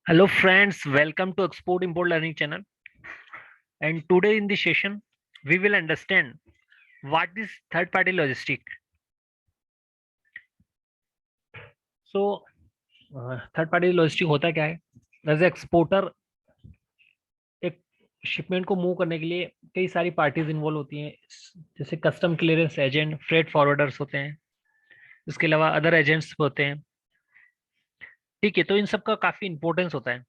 Hello friends, welcome to Export Import Learning channel. And today in this session, we will understand what is third party logistic. So, third party logistic होता क्या है? As exporter एक shipment को move करने के लिए कई सारी पार्टीज इन्वॉल्व होती हैं, जैसे custom clearance agent, freight forwarders होते हैं, इसके अलावा अदर एजेंट्स होते हैं। ठीक है, तो इन सब का काफी इंपॉर्टेंस होता है।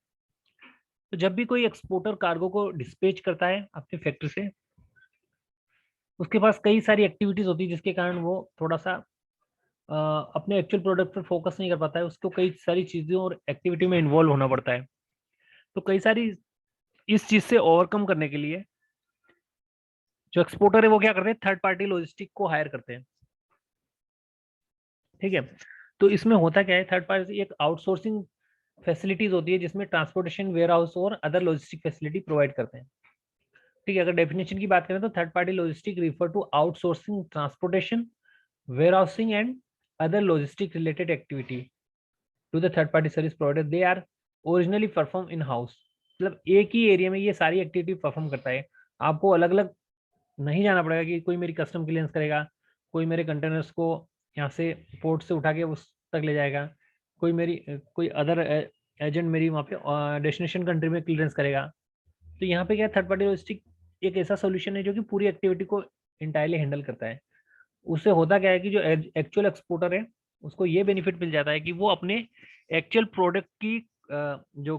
तो जब भी कोई एक्सपोर्टर कार्गो को डिस्पैच करता है अपनी फैक्ट्री से, उसके पास कई सारी एक्टिविटीज होती है जिसके कारण वो थोड़ा सा अपने एक्चुअल प्रोडक्ट पर फोकस नहीं कर पाता है। उसको कई सारी चीज़ों और एक्टिविटी में इन्वॉल्व होना पड़ता है। तो कई सारी इस चीज़ से ओवरकम करने के लिए जो एक्सपोर्टर है वो क्या करते हैं, थर्ड पार्टी लॉजिस्टिक को हायर करते हैं। ठीक है, तो इसमें होता क्या है, थर्ड पार्टी एक आउटसोर्सिंग फैसिलिटीज होती है जिसमें ट्रांसपोर्टेशन, वेयर हाउस और अदर लॉजिस्टिक फैसिलिटी प्रोवाइड करते हैं। ठीक है, अगर डेफिनेशन की बात करें तो third party logistic refer to outsourcing transportation, warehousing and other logistic related activity to the third party service provider. They are originally perform in house. मतलब एक ही एरिया में ये सारी एक्टिविटी परफॉर्म करता है। आपको अलग अलग नहीं जाना पड़ेगा कि कोई मेरी कस्टम क्लियरेंस करेगा, कोई मेरे कंटेनर्स को यहाँ से पोर्ट से उठा के उस तक ले जाएगा, कोई अदर एजेंट मेरी वहाँ पे डेस्टिनेशन कंट्री में क्लियरेंस करेगा। तो यहाँ पे क्या, थर्ड पार्टी लॉजिस्टिक एक ऐसा सोल्यूशन है जो कि पूरी एक्टिविटी को इंटायरली हैंडल करता है। उससे होता क्या है कि जो एक्चुअल एक्सपोर्टर है उसको ये बेनिफिट मिल जाता है कि वो अपने एक्चुअल प्रोडक्ट की जो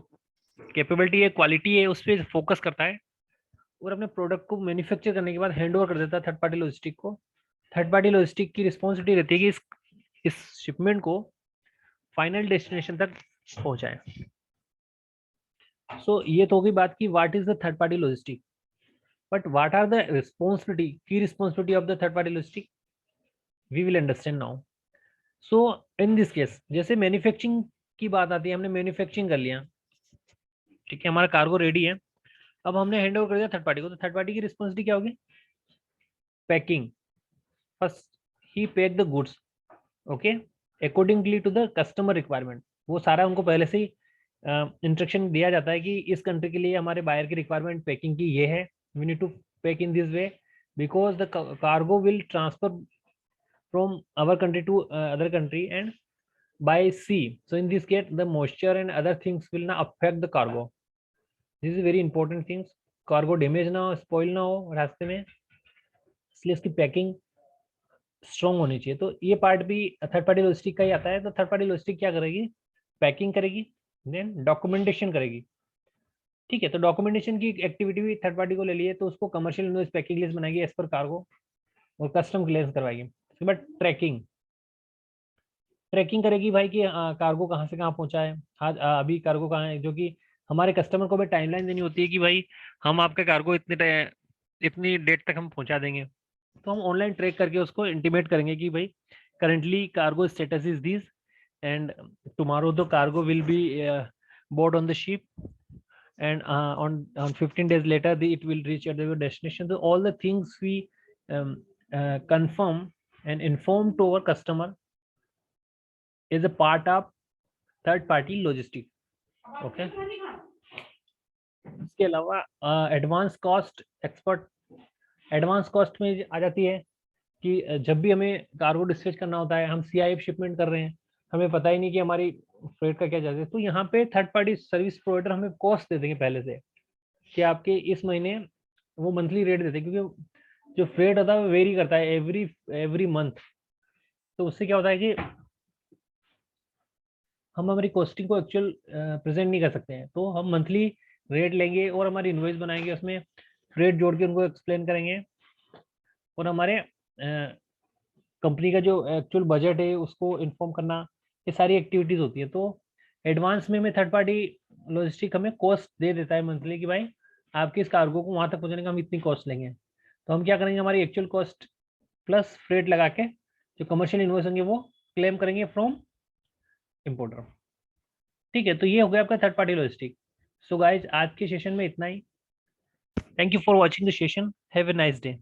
कैपेबिलिटी है, क्वालिटी है, उस पर फोकस करता है और अपने प्रोडक्ट को मैन्युफैक्चर करने के बाद हैंड ओवर कर देता है थर्ड पार्टी लॉजिस्टिक को। थर्ड पार्टी लॉजिस्टिक की रिस्पॉन्सिबिलिटी रहती है कि इस शिपमेंट को फाइनल डेस्टिनेशन तक पहुंचाए। सो ये तो होगी बात की what is the third party logistic, but what are the responsibility, की responsibility of the third party logistic, we will understand now. So in this case, जैसे मैन्युफैक्चरिंग की बात आती है, हमने मैन्युफैक्चरिंग कर लिया, ठीक है, हमारा कार्गो रेडी है, अब हमने हैंड ओवर कर दिया थर्ड पार्टी को, तो थर्ड पार्टी की रिस्पॉन्सिबिलिटी क्या होगी? पैकिंग। फर्स्ट ही pack the goods, okay, accordingly to the customer requirement. वो सारा उनको पहले से ही इंस्ट्रक्शन दिया जाता है कि इस कंट्री के लिए हमारे बायर की रिक्वायरमेंट पैकिंग की ये है, we need to pack in this way because the cargo will transfer from our country to other country and by sea. So in this case, the moisture and other things will not affect the cargo. This is very important things. Cargo damage ना हो, spoil ना हो रास्ते में, इसलिए इसकी packing strong होनी चाहिए। तो ये पार्ट भी थर्ड पार्टी लॉजिस्टिक का ही आता है। तो थर्ड पार्टी लॉजिस्टिक क्या करेगी? पैकिंग करेगी, देन डॉक्यूमेंटेशन करेगी। ठीक है, तो डॉक्यूमेंटेशन की एक्टिविटी भी थर्ड पार्टी को ले लिए, तो उसको कमर्शियल इनवॉइस पैकिंग लिस्ट बनाएगी एज पर कार्गो और कस्टम क्लियरेंस करवाएगी। उसके बाद ट्रैकिंग, ट्रैकिंग करेगी भाई कि कार्गो कहाँ से कहाँ पहुंचा है, आज अभी कार्गो कहाँ है, जो कि हमारे कस्टमर को भी टाइमलाइन देनी होती है कि भाई हम आपका कार्गो इतनी डेट तक हम पहुंचा देंगे। तो हम ऑनलाइन ट्रैक करके उसको इंटीमेट करेंगे कि भाई currently cargo status is this and tomorrow the cargo will be board on the ship and on 15 days later it will reach at the destination. So all the things we confirm and inform to our customer is a part of third party logistic. Okay, इसके अलावा advance cost expert, advance cost में आ जाती है कि जब भी हमें cargo dispatch करना होता है, हम सीआईएफ शिपमेंट कर रहे हैं, हमें पता ही नहीं कि हमारी फ्रेट का क्या चार्ज है, तो यहाँ पे थर्ड पार्टी सर्विस प्रोवाइडर हमें कॉस्ट दे देंगे पहले से कि आपके इस महीने, वो मंथली रेट देते हैं क्योंकि जो फ्रेट होता है वो वेरी करता है एवरी मंथ। तो उससे क्या होता है कि हम हमारी कॉस्टिंग को एक्चुअल प्रेजेंट नहीं कर सकते हैं। तो हम मंथली रेट लेंगे और हमारी इन्वॉइस बनाएंगे, उसमें रेट जोड़ के उनको एक्सप्लेन करेंगे और हमारे कंपनी का जो एक्चुअल बजट है उसको इन्फॉर्म करना, ये सारी एक्टिविटीज होती है। तो एडवांस में थर्ड पार्टी लॉजिस्टिक हमें कॉस्ट दे देता है मंथली कि भाई आपके इस कार्गो को वहां तक पहुंचाने का हम इतनी कॉस्ट लेंगे। तो हम क्या करेंगे, हमारी एक्चुअल कॉस्ट प्लस फ्रेट लगा के जो कमर्शियल इन्वॉइस होंगे वो क्लेम करेंगे फ्रॉम इम्पोर्टर। ठीक है, तो ये हो गया आपका third party logistic. So guys, आज के सेशन में इतना ही। Thank you for watching the session, have a nice day.